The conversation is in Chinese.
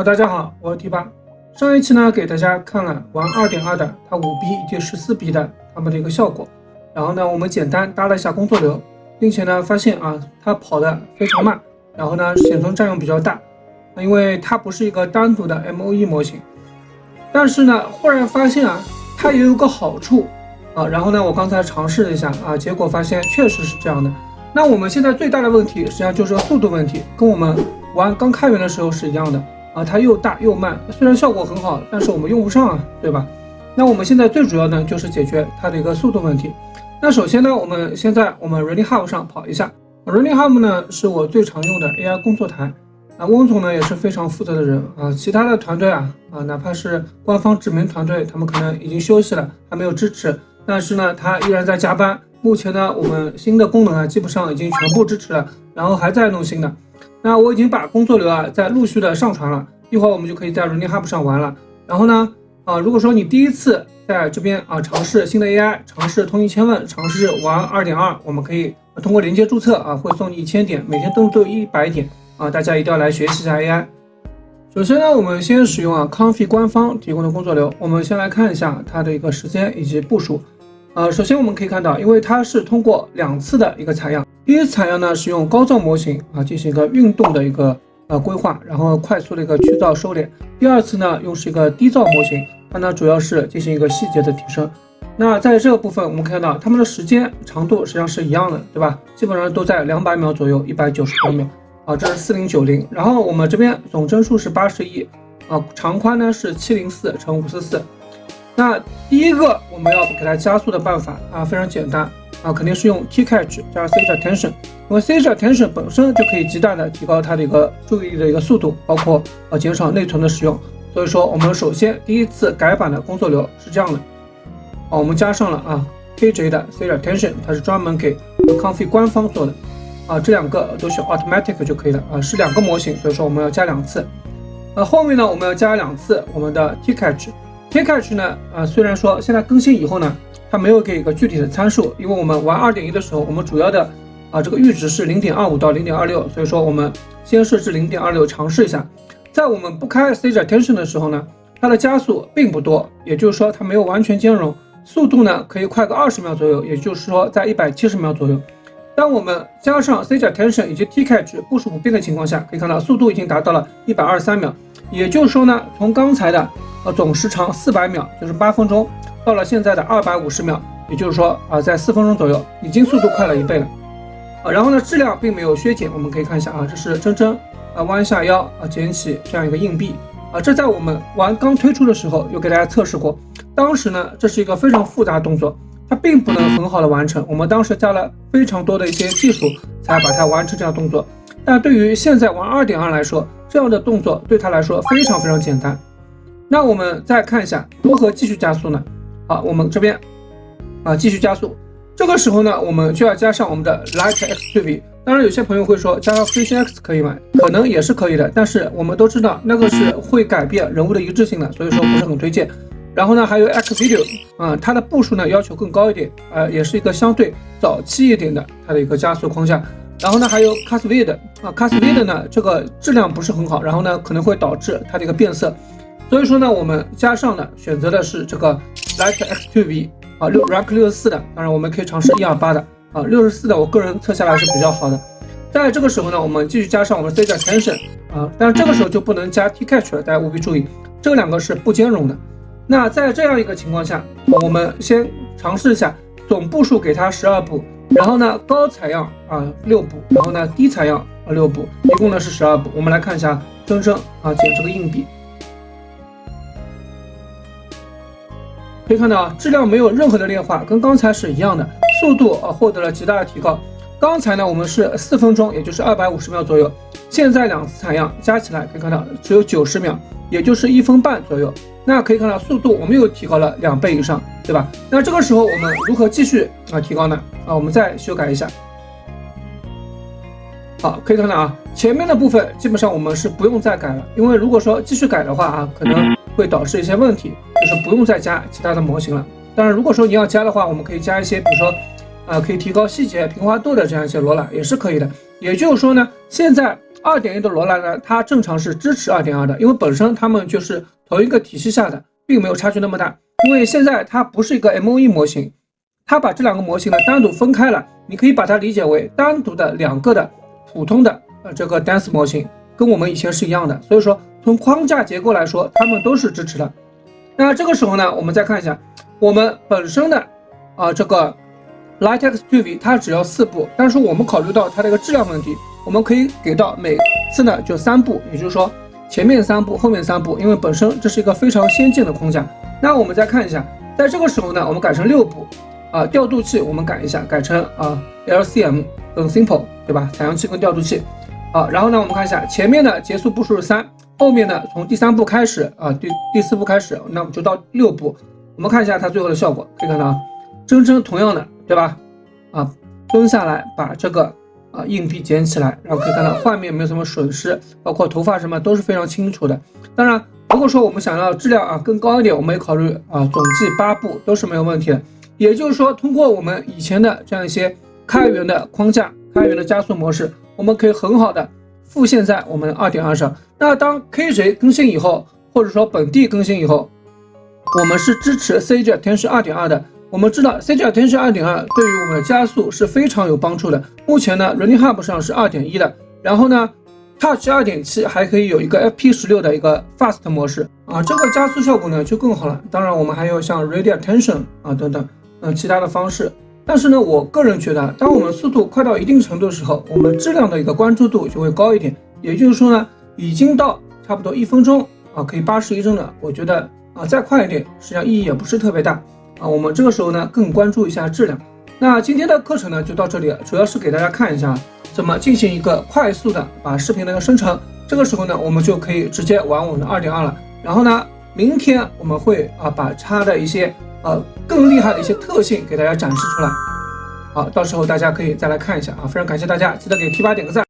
大家好，我是 T8。上一期呢，给大家看了玩2.2的它5B 以及14B 的它们的一个效果。然后呢，我们简单搭了一下工作流，并且呢，发现它跑得非常慢，然后呢，显存占用比较大，因为它不是一个单独的 MOE 模型。但是呢，忽然发现它也有个好处然后呢，我刚才尝试了一下结果发现确实是这样的。那我们现在最大的问题实际上就是速度问题，跟我们玩刚开源的时候是一样的它又大又慢，虽然效果很好，但是我们用不上对吧？那我们现在最主要呢就是解决它的一个速度问题。那首先呢，我们先在我们 Running Hub 上跑一下。Running Hub 呢是我最常用的 AI 工作台翁总呢也是非常负责的人其他的团队哪怕是官方指名团队，他们可能已经休息了，还没有支持，但是呢他依然在加班。目前呢我们新的功能基本上已经全部支持了，然后还在弄新的。那我已经把工作流在陆续的上传了，一会儿我们就可以在 Running Hub 上玩了。然后呢如果说你第一次在这边尝试新的 AI， 尝试通义千问，尝试玩2.2，我们可以通过连接注册会送你1000点，每天登录都有100点大家一定要来学习一下 AI。 首先呢，我们先使用Comfy 官方提供的工作流，我们先来看一下它的一个时间以及部署。首先我们可以看到，因为它是通过2次的一个采样，第一次采样呢是用高噪模型进行一个运动的一个规划，然后快速的一个去噪收敛。第二次呢用是一个低噪模型，它呢主要是进行一个细节的提升。那在这个部分我们看到它们的时间长度实际上是一样的，对吧？基本上都在200秒左右，190多秒这是4090。然后我们这边总帧数是81长宽呢是704×544。那第一个我们要给它加速的办法非常简单肯定是用 T-Catch 加 Sage Attention， 因为 Sage Attention 本身就可以极大的提高它的一个注意力的一个速度，包括减少内存的使用。所以说我们首先第一次改版的工作流是这样的我们加上了KJ 的 Sage Attention， 它是专门给 Comfy 官方做的这2个都是 Automatic 就可以了是2个模型，所以说我们要加2次后面呢我们要加2次我们的 T-Catch。T-Catch 呢虽然说现在更新以后呢它没有给一个具体的参数，因为我们玩 2.1 的时候，我们主要的这个阈值是 0.25 到 0.26， 所以说我们先设置 0.26 尝试一下。在我们不开 Sage Attention 的时候呢，它的加速并不多，也就是说它没有完全兼容，速度呢可以快个20秒左右，也就是说在170秒左右。当我们加上 Sage Attention 以及 T-Catch 部署不变的情况下，可以看到速度已经达到了123秒，也就是说呢，从刚才的总时长400秒，就是8分钟，到了现在的250秒，也就是说在4分钟左右，已经速度快了1倍了然后呢，质量并没有削减，我们可以看一下这是真真弯下腰捡起这样一个硬币这在我们玩刚推出的时候有给大家测试过，当时呢这是一个非常复杂的动作，它并不能很好的完成，我们当时加了非常多的一些技术才把它完成这样动作。但对于现在玩 2.2 来说，这样的动作对它来说非常非常简单。那我们再看一下如何继续加速呢我们这边继续加速，这个时候呢我们就要加上我们的 Light X2V。 当然有些朋友会说加上 Fusion X 可以吗？可能也是可以的，但是我们都知道那个是会改变人物的一致性的，所以说不是很推荐。然后呢还有 X Video它的步数呢要求更高一点也是一个相对早期一点的它的一个加速框架。然后呢还有 Cascade 呢这个质量不是很好，然后呢可能会导致它的一个变色，所以说呢我们加上呢选择的是这个 Light X2V Rank 64的，当然我们可以尝试128的64的我个人测下来是比较好的。在这个时候呢我们继续加上我们 Sage Attention但是这个时候就不能加 T-Catch 了，大家务必注意这2个是不兼容的。那在这样一个情况下，我们先尝试一下总步数给它12步，然后呢高采样6步，然后呢低采样6步，一共呢是12步。我们来看一下真真捡这个硬币，可以看到质量没有任何的劣化，跟刚才是一样的，速度获得了极大的提高。刚才呢我们是4分钟，也就是250秒左右，现在2次采样加起来可以看到只有90秒，也就是1分半左右。那可以看到速度我们又提高了2倍以上，对吧？那这个时候我们如何继续提高呢我们再修改一下。好，可以看到前面的部分基本上我们是不用再改了，因为如果说继续改的话可能会导致一些问题，就是不用再加其他的模型了。当然如果说你要加的话，我们可以加一些比如说可以提高细节平滑度的这样一些罗览也是可以的。也就是说呢，现在2.1的罗兰呢，它正常是支持2.2的，因为本身它们就是同一个体系下的，并没有差距那么大。因为现在它不是一个 MOE 模型，它把这两个模型呢单独分开了，你可以把它理解为单独的2个的普通的这个 Dense 模型，跟我们以前是一样的。所以说从框架结构来说，它们都是支持的。那这个时候呢，我们再看一下我们本身的这个 LiteX2V 它只要4步，但是我们考虑到它的一个质量问题，我们可以给到每次呢就3步，也就是说前面3步，后面3步，因为本身这是一个非常先进的框架。那我们再看一下，在这个时候呢，我们改成6步调度器我们改一下，改成LCM 跟 Simple， 对吧？采样器跟调度器然后呢，我们看一下前面的结束步数是3，后面呢从第3步开始第4步开始，那我们就到6步。我们看一下它最后的效果，可以看到真真同样的，对吧？蹲下来把这个硬币捡起来，然后可以看到画面没有什么损失，包括头发什么都是非常清楚的。当然，如果说我们想要质量更高一点，我们也考虑总计8步都是没有问题的。也就是说，通过我们以前的这样一些开源的框架、开源的加速模式，我们可以很好的复现在我们 2.2 上。那当 KJ 更新以后，或者说本地更新以后，我们是支持 CG Attention 2.2 的。我们知道 CG Attention 2.2 对于我们的加速是非常有帮助的。目前呢 Running Hub 上是 2.1 的，然后呢 Touch 2.7 还可以有一个 FP16 的一个 Fast 模式这个加速效果呢就更好了。当然我们还有像 Ready Attention 等等其他的方式。但是呢，我个人觉得，当我们速度快到一定程度的时候，我们质量的一个关注度就会高一点。也就是说呢，已经到差不多1分钟可以81帧了。我觉得再快一点，实际上意义也不是特别大我们这个时候呢，更关注一下质量。那今天的课程呢，就到这里了，主要是给大家看一下怎么进行一个快速的把视频的一个生成。这个时候呢，我们就可以直接玩我们的 2.2 了。然后呢，明天我们会把它的一些更厉害的一些特性给大家展示出来。好，到时候大家可以再来看一下非常感谢大家，记得给T8点个赞。